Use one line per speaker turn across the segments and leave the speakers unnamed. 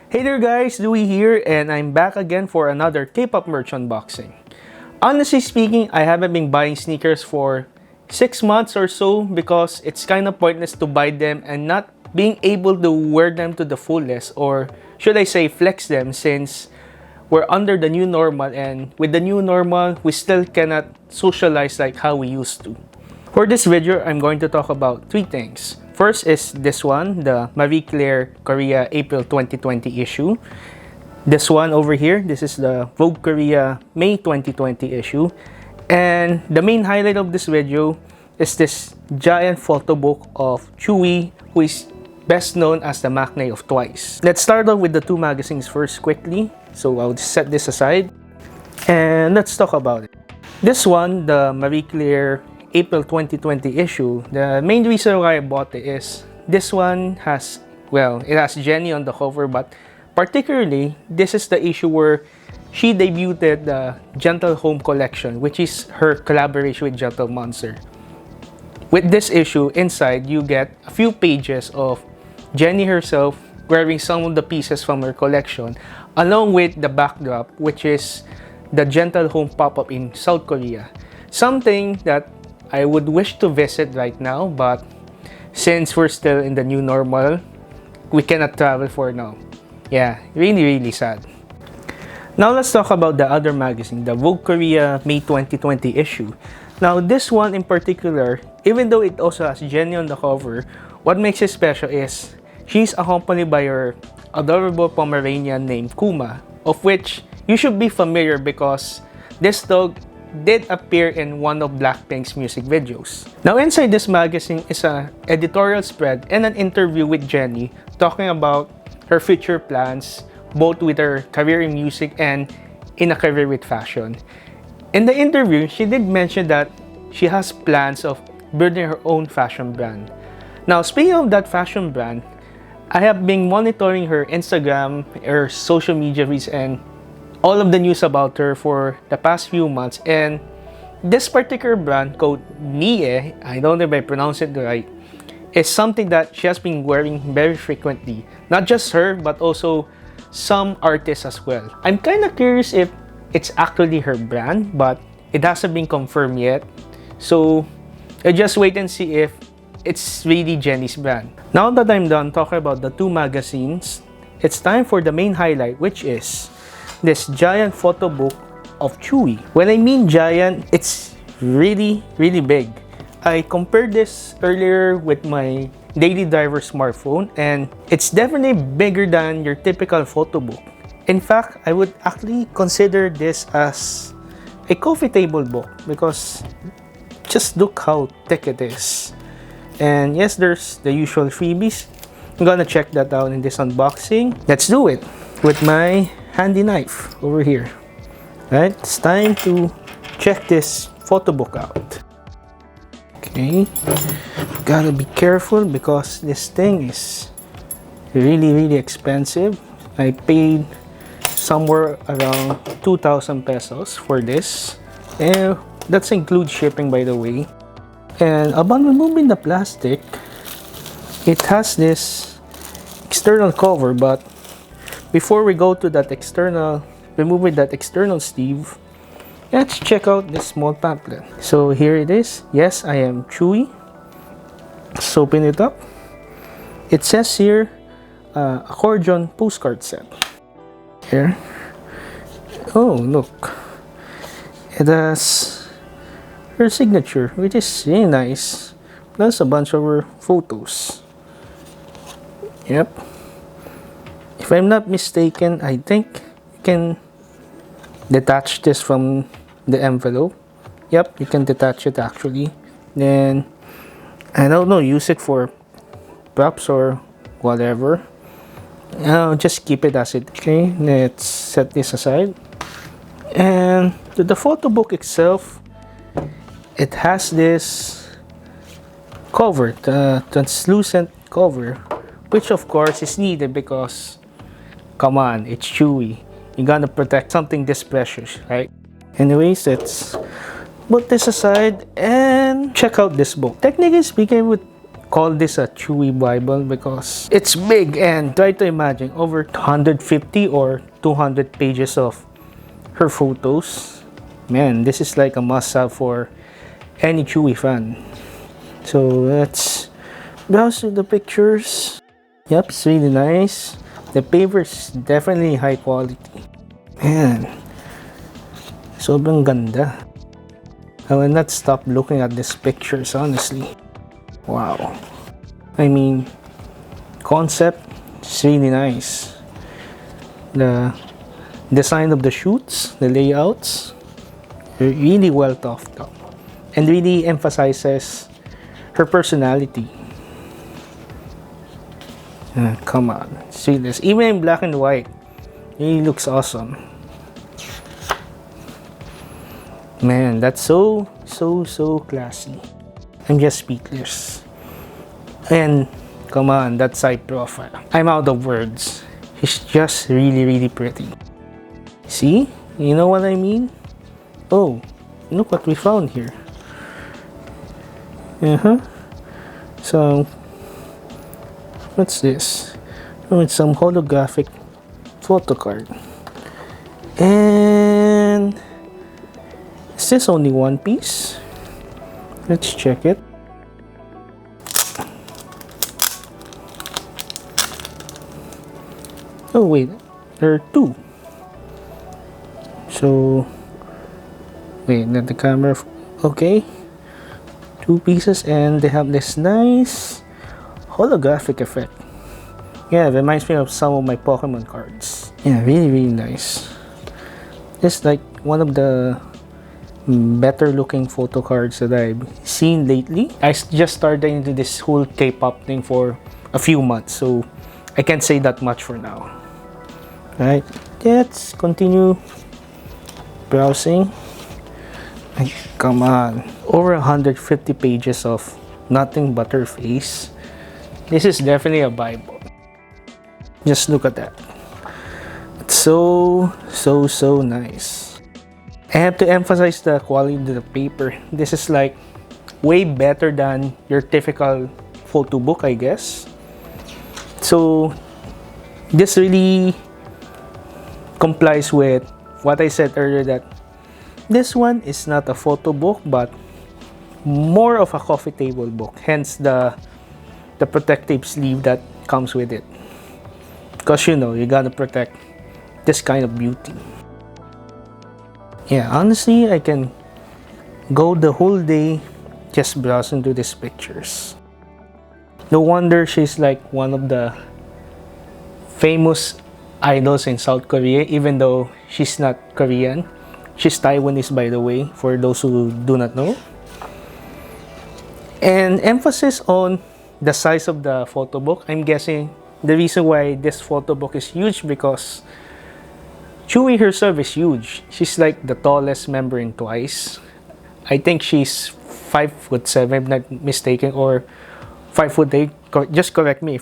Hey there guys, Dewey here, and I'm back again for another K-pop merch unboxing. Honestly speaking, I haven't been buying sneakers for 6 months or so because it's kind of pointless to buy them and not being able to wear them to the fullest, or should I say flex them, since we're under the new normal, and with the new normal, we still cannot socialize like how we used to. For this video, I'm going to talk about 3 things. First is this one, the Marie Claire Korea April 2020 issue. This one over here, this is the Vogue Korea May 2020 issue. And the main highlight of this video is this giant photo book of Tzuyu, who is best known as the maknae of Twice. Let's start off with the 2 magazines first quickly. So I'll just set this aside and let's talk about it. This one, the Marie Claire April 2020 issue, the main reason why I bought it is this one has, well, it has Jennie on the cover, but particularly this is the issue where she debuted the Gentle Home collection, which is her collaboration with Gentle Monster. With this issue, inside you get a few pages of Jennie herself wearing some of the pieces from her collection, along with the backdrop, which is the Gentle Home pop-up in South Korea. Something that I would wish to visit right now, but since we're still in the new normal, we cannot travel for now. Yeah, really sad. Now let's talk about the other magazine, the Vogue Korea May 2020 issue. Now this one in particular, even though it also has Jennie on the cover, what makes it special is she's accompanied by her adorable Pomeranian named Kuma, of which you should be familiar because this dog did appear in one of Blackpink's music videos. Now inside this magazine is an editorial spread and an interview with Jennie talking about her future plans, both with her career in music and in a career with fashion. In the interview, she did mention that she has plans of building her own fashion brand. Now speaking of that fashion brand, I have been monitoring her Instagram, her social media reads, and all of the news about her for the past few months, and this particular brand called Nie, I don't know if I pronounce it right, is something that she has been wearing very frequently. Not just her, but also some artists as well. I'm kind of curious if it's actually her brand, but it hasn't been confirmed yet. So I just wait and see if it's really Jennie's brand. Now that I'm done talking about the 2 magazines, it's time for the main highlight, which is this giant photo book of Tzuyu. When I mean giant, it's really big. I compared this earlier with my daily driver smartphone, and it's definitely bigger than your typical photo book. In fact, I would actually consider this as a coffee table book because just look how thick it is. And yes, there's the usual freebies. I'm gonna check that out in this unboxing. Let's do it with my handy knife over here. Right, it's time to check this photo book out. Okay, gotta be careful because this thing is really expensive. I paid somewhere around 2,000 pesos for this, and that's include shipping, by the way. And upon removing the plastic, it has this external cover, but before we go to that external, removing that external sleeve, let's check out this small pamphlet. So here it is. Yes, I am Tzuyu. Let's open it up. It says here, accordion postcard set. Here. Oh, look. It has her signature, which is really nice. Plus a bunch of her photos. Yep. If I'm not mistaken, I think you can detach this from the envelope. Yep, you can detach it actually. Then, I don't know, use it for props or whatever. I'll just keep it as it. Okay, let's set this aside. And to the photo book itself, it has this cover, the translucent cover, which of course is needed because, come on, it's Tzuyu. You're gonna protect something this precious, right? Anyways, let's put this aside and check out this book. Technically speaking, I would call this a Tzuyu Bible because it's big, and try to imagine over 150 or 200 pages of her photos. Man, this is like a must-have for any Tzuyu fan. So let's browse through the pictures. Yep, it's really nice. The paper is definitely high quality. Man, sobrang ganda. I will not stop looking at these pictures, honestly. Wow. I mean, concept is really nice. The design of the shoots, the layouts, really well thought out, and really emphasizes her personality. Come on, see this. Even in black and white, it looks awesome. Man, that's so classy. I'm just speechless. And come on, that side profile. I'm out of words. It's just really pretty. See? You know what I mean? Oh, look what we found here. So, what's this? Oh, it's some holographic photo card. And is this only one piece? Let's check it. Oh wait, there are two. So wait, let the camera. Okay, two pieces, and they have this nice holographic effect. Yeah, it reminds me of some of my Pokemon cards. Yeah, really nice. It's like one of the better looking photo cards that I've seen lately. I just started into this whole K-pop thing for a few months, so I can't say that much for now. Right, let's continue browsing. Ay, come on, over 150 pages of nothing but her face. This is definitely a Bible. Just look at that. It's so nice. I have to emphasize the quality of the paper. This is like way better than your typical photo book, I guess. So this really complies with what I said earlier, that this one is not a photo book but more of a coffee table book, hence the protective sleeve that comes with it, because you know you gotta protect this kind of beauty. Yeah, honestly, I can go the whole day just browsing through these pictures. No wonder she's like one of the famous idols in South Korea, even though she's not Korean. She's Taiwanese, by the way, for those who do not know. And emphasis on the size of the photo book. I'm guessing the reason why this photo book is huge because Tzuyu herself is huge. She's like the tallest member in Twice. I think she's 5'7", if I'm not mistaken, or 5'8". Just correct me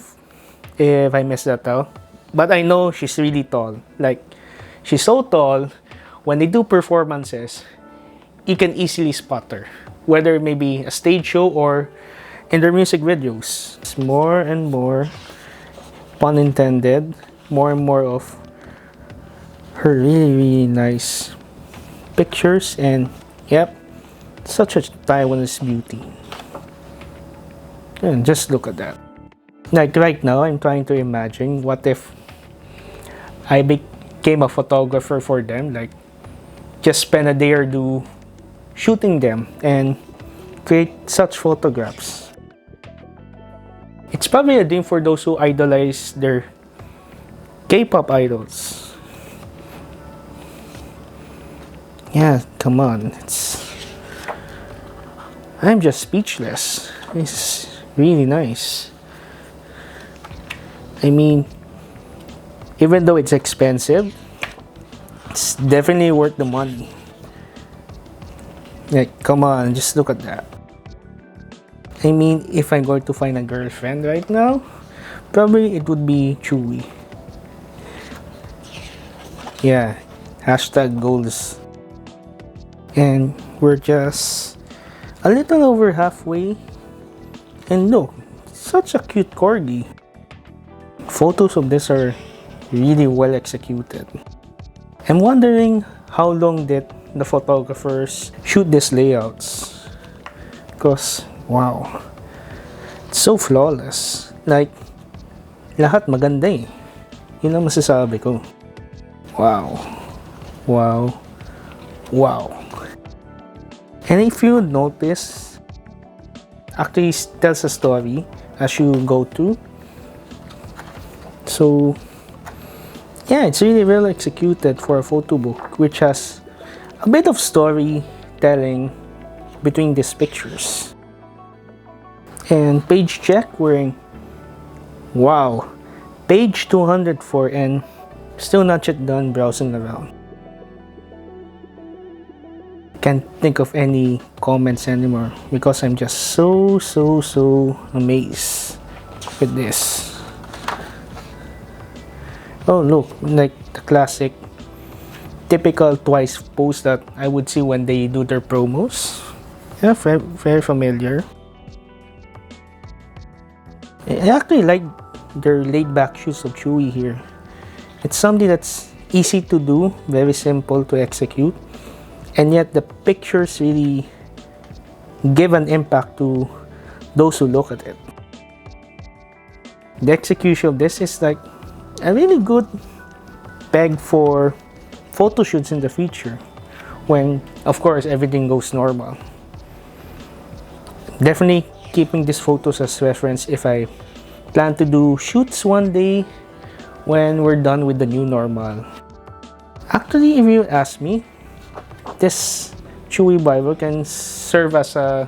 if I messed that out. But I know she's really tall. Like, she's so tall, when they do performances, you can easily spot her, whether it may be a stage show or in their music videos. It's more and more, pun intended, more and more of her really nice pictures. And yep, such a Taiwanese beauty. And just look at that. Like right now, I'm trying to imagine what if I became a photographer for them, like just spend a day or two shooting them and create such photographs. It's probably a dream for those who idolize their K-pop idols. Yeah, come on. I'm just speechless. It's really nice. I mean, even though it's expensive, it's definitely worth the money. Like, come on, just look at that. I mean, if I'm going to find a girlfriend right now, probably it would be Tzuyu. Yeah, hashtag goals. And we're just a little over halfway. And look, such a cute corgi. Photos of this are really well executed. I'm wondering how long did the photographers shoot these layouts, because wow, it's so flawless. Like, lahat maganda eh. Yun ang masasabi ko. Wow. Wow. Wow. And if you notice, actually tells a story as you go through. So yeah, it's really well executed for a photo book, which has a bit of storytelling between these pictures. And page check, we're in, wow, page 204 and still not yet done browsing around. Can't think of any comments anymore because I'm just so amazed with this. Oh look, like the classic typical twice post that I would see when they do their promos. Yeah, very familiar. I actually like their laid back shoes of Tzuyu here. It's something that's easy to do, very simple to execute, and yet the pictures really give an impact to those who look at it. The execution of this is like a really good peg for photo shoots in the future, when of course everything goes normal. Definitely keeping these photos as reference if I plan to do shoots one day when we're done with the new normal. Actually, if you ask me, this Tzuyu Bible can serve as a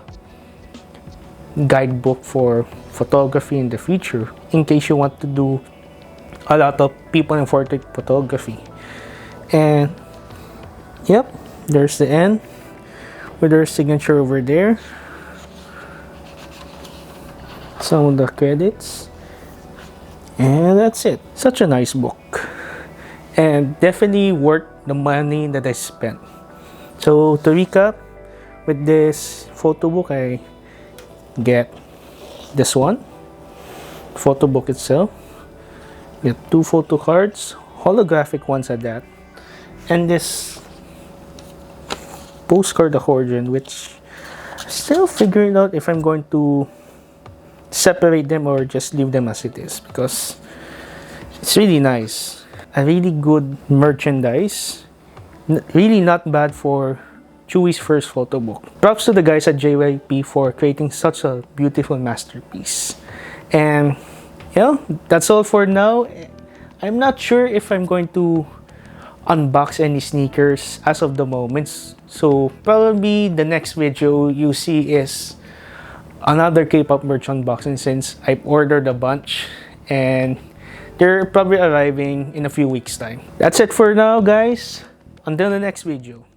guidebook for photography in the future in case you want to do a lot of people and portrait photography. And yep, there's the end with their signature over there, some of the credits, and that's it. Such a nice book and definitely worth the money that I spent. So to recap, with this photo book I get this one, photo book itself, get 2 photo cards, holographic ones at that, and this postcard accordion, which I'm still figuring out if I'm going to separate them or just leave them as it is, because it's really nice. A really good merchandise, really not bad for Tsuyu's first photo book. Props to the guys at JYP for creating such a beautiful masterpiece. And you know, that's all for now. I'm not sure if I'm going to unbox any sneakers as of the moment, so probably the next video you see is another K-pop merch unboxing, since I've ordered a bunch and they're probably arriving in a few weeks time. That's it for now, guys. Until the next video.